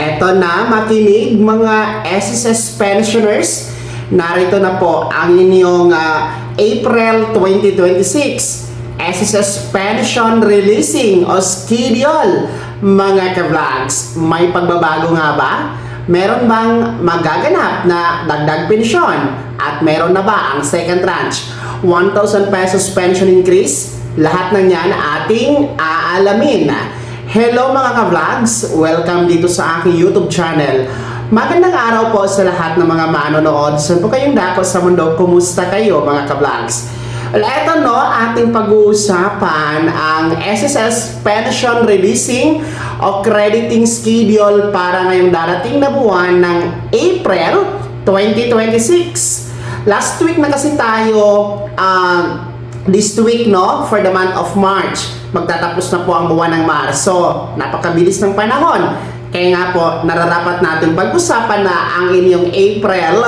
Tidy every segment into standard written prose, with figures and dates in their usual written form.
Eto na, makinig mga SSS pensioners. Narito na po ang inyong April 2026 SSS pension releasing o schedule. Mga ka-vlogs, may pagbabago nga ba? Meron bang magaganap na dagdag pensyon? At meron na ba ang second tranche? 1,000 pesos pension increase? Lahat ng yan ating aalamin. Hello mga ka-vlogs! Welcome dito sa aking YouTube channel. Magandang araw po sa lahat ng mga manonood. Saan po kayong dako sa mundo? Kumusta kayo mga ka-vlogs? Well, eto no, ating pag-uusapan ang SSS pension releasing o crediting schedule para ngayong darating na buwan ng April 2026. Last week na kasi tayo this week, no, for the month of March. Magtatapos na po ang buwan ng Marso. Napakabilis ng panahon. Kaya nga po, nararapat natin pag-usapan na ang inyong April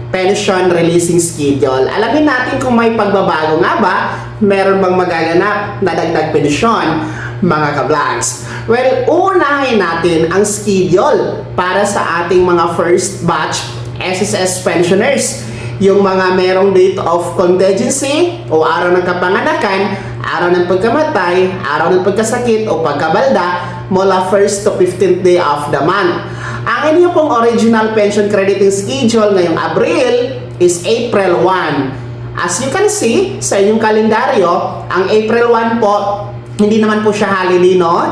pension releasing schedule. Alamin natin kung may pagbabago nga ba, meron bang magaganap na dagdag pensyon, mga ka-vlogs. Well, unahin natin ang schedule para sa ating mga first batch SSS pensioners. Yung mga merong date of contingency o araw ng kapanganakan, araw ng pagkamatay, araw ng pagkasakit o pagkabalda mula 1st to 15th day of the month. Ang inyo pong original pension crediting schedule ngayong Abril is April 1. As you can see sa inyong kalendaryo, ang April 1 po, hindi naman po siya holiday, no?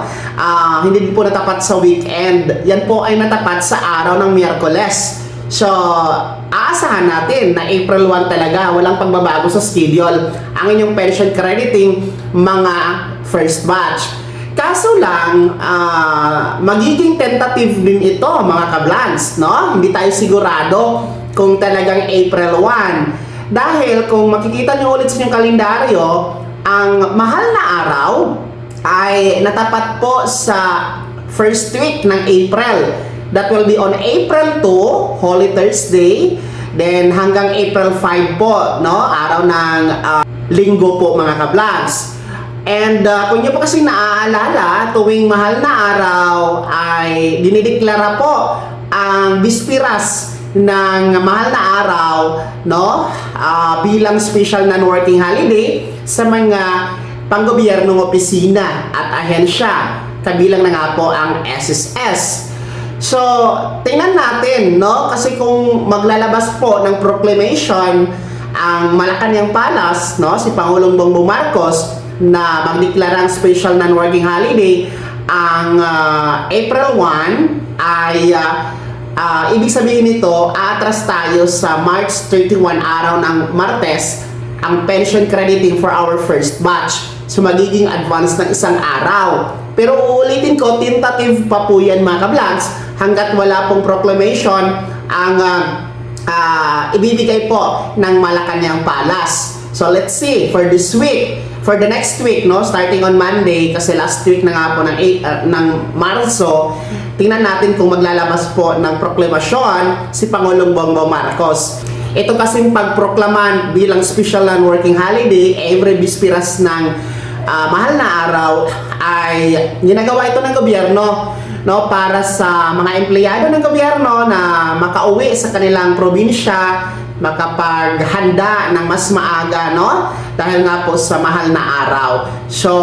Hindi din po natapat sa weekend. Yan po ay natapat sa araw ng Miyerkules. So, aasahan natin na April 1 talaga, walang pagbabago sa schedule ang inyong pension crediting mga first batch. Kaso lang, magiging tentative din ito mga ka-vlogs, no? Hindi tayo sigurado kung talagang April 1. Dahil kung makikita nyo ulit sa inyong kalendaryo, ang mahal na araw ay natapat po sa first week ng April. That will be on April 2, Holy Thursday, then hanggang April 5 po, no? Araw ng linggo po mga ka-vlogs. And kung nyo po kasi naaalala, tuwing mahal na araw ay dinideklara po ang bispiras ng mahal na araw, no? Bilang special non-working holiday sa mga panggobyernong opisina at ahensya. Kabilang na nga po ang SSS. So, tingnan natin, no? Kasi kung maglalabas po ng proclamation ang Malacanang Palace, no, si Pangulong Bongbong Marcos na magdeklarang special non-working holiday ang April 1 ay ibig sabihin nito, atras tayo sa March 31 araw ng Martes ang pension crediting for our first batch. So, magiging advance ng isang araw. Pero uulitin ko, tentative pa po yan mga ka-vlogs hanggat wala pong proclamation ang ibibigay po ng Malacanang Palace. So let's see for this week, for the next week, no, starting on Monday kasi last week na nga po ng Marso, tingnan natin kung maglalabas po ng proklamasyon si Pangulong Bongbong Marcos. Ito kasing pagproklaman bilang special non-working holiday every bispiras ng mahal na araw ay ginagawa ito ng gobyerno, no, para sa mga empleyado ng gobyerno na makauwi sa kanilang probinsya, makapaghanda ng mas maaga, no, dahil nga po sa mahal na araw. So,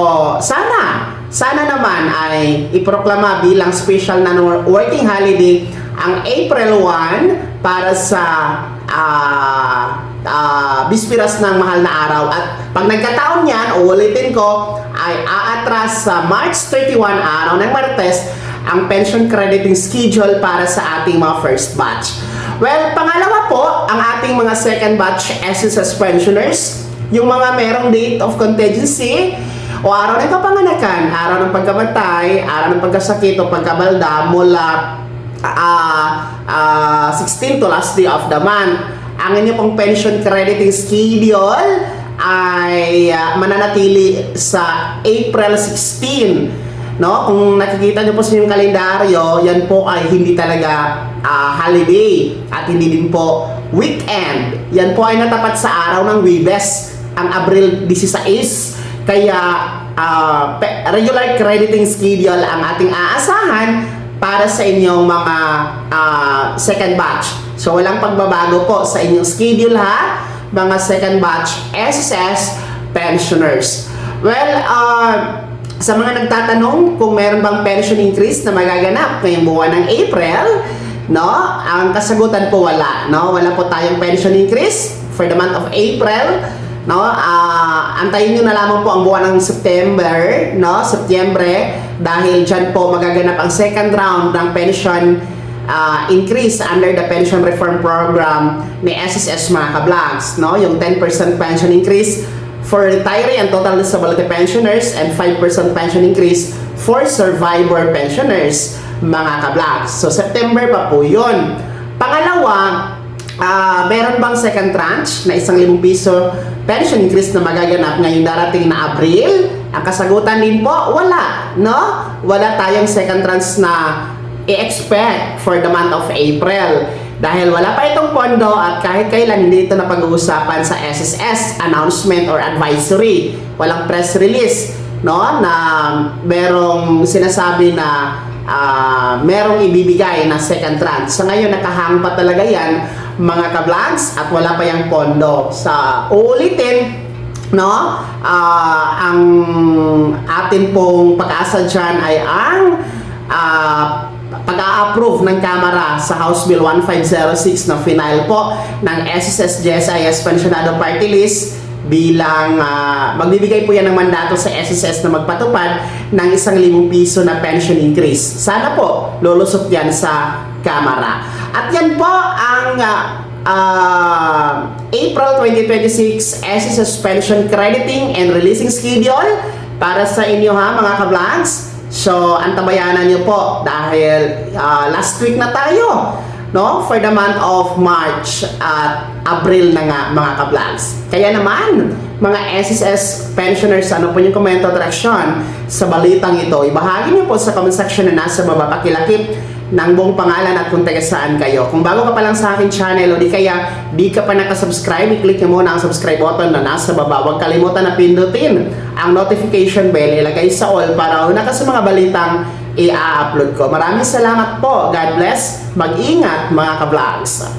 sana naman ay iproklama bilang special non-working holiday ang April 1 para sa bispiras ng mahal na araw. At pag nagkataon yan, uulitin ko, ay aatras sa March 31 araw ng Martes ang pension crediting schedule para sa ating mga first batch. Well, pangalawa po, ang ating mga second batch SSS pensioners, yung mga merong date of contingency o araw ng kapanganakan, araw ng pagkamatay, araw ng pagkasakit o pagkabalda mula 16 to last day of the month. Ang inyo pong pension crediting schedule ay mananatili sa April 16. No? Kung nakikita nyo po sa inyong kalendaryo, yan po ay hindi talaga holiday at hindi din po weekend. Yan po ay natapat sa araw ng Huwebes, ang Abril 16. Kaya regular crediting schedule ang ating aasahan para sa inyong mga second batch. So walang pagbabago po sa inyong schedule ha, mga second batch SSS pensioners. Well, sa mga nagtatanong kung meron bang pension increase na magaganap ngayong buwan ng April, no? Ang kasagutan po wala, no? Wala po tayong pension increase for the month of April, no? Antayin niyo na lamang po ang buwan ng September, no? Setyembre, dahil diyan po magaganap ang second round ng pension increase under the pension reform program ni SSS mga ka-vlogs, no? Yung 10% pension increase for retiree and total disability pensioners and 5% pension increase for survivor pensioners mga ka-vlogs. So September pa po yun. Pangalawa, meron bang second tranche na 1,000 piso pension increase na magaganap ngayong darating na Abril? Ang kasagutan din po, wala, no? Wala tayong second tranche na i-expect for the month of April. Dahil wala pa itong pondo at kahit kailan hindi ito na pag-uusapan sa SSS announcement or advisory. Walang press release, no? Na merong sinasabi na merong ibibigay na second tranche. Sa ngayon, nakahang pa talaga yan, mga ka-vlogs, at wala pa yung pondo. Sa uulitin, no? Ang atin pong pag-asa dyan ay ang pag-a-approve ng Kamara sa House Bill 1506 na final po ng SSS GSIS Pensionado Party List bilang magbibigay po yan ng mandato sa SSS na magpatupad ng 1,000 piso na pension increase. Sana po lulusot yan sa Kamara. At yan po ang April 2026 SSS Pension Crediting and Releasing Schedule para sa inyo ha mga ka-vlogs. So, antabayanan nyo po dahil last week na tayo, no? For the month of March at April na nga mga ka-vlogs. Kaya naman, mga SSS pensioners, ano po yung komento at reaksyon sa balitang ito? Ibahagi nyo po sa comment section na nasa baba, pakilakip ng buong pangalan at kung taga saan kayo. Kung bago ka pa lang sa aking channel o di kaya di ka pa nakasubscribe, i-click nyo muna ang subscribe button na nasa baba. Huwag kalimutan na pindutin ang notification bell, ilagay sa all para una ka sa mga balitang i-upload ko. Maraming salamat po. God bless. Mag-ingat mga ka-vlogs.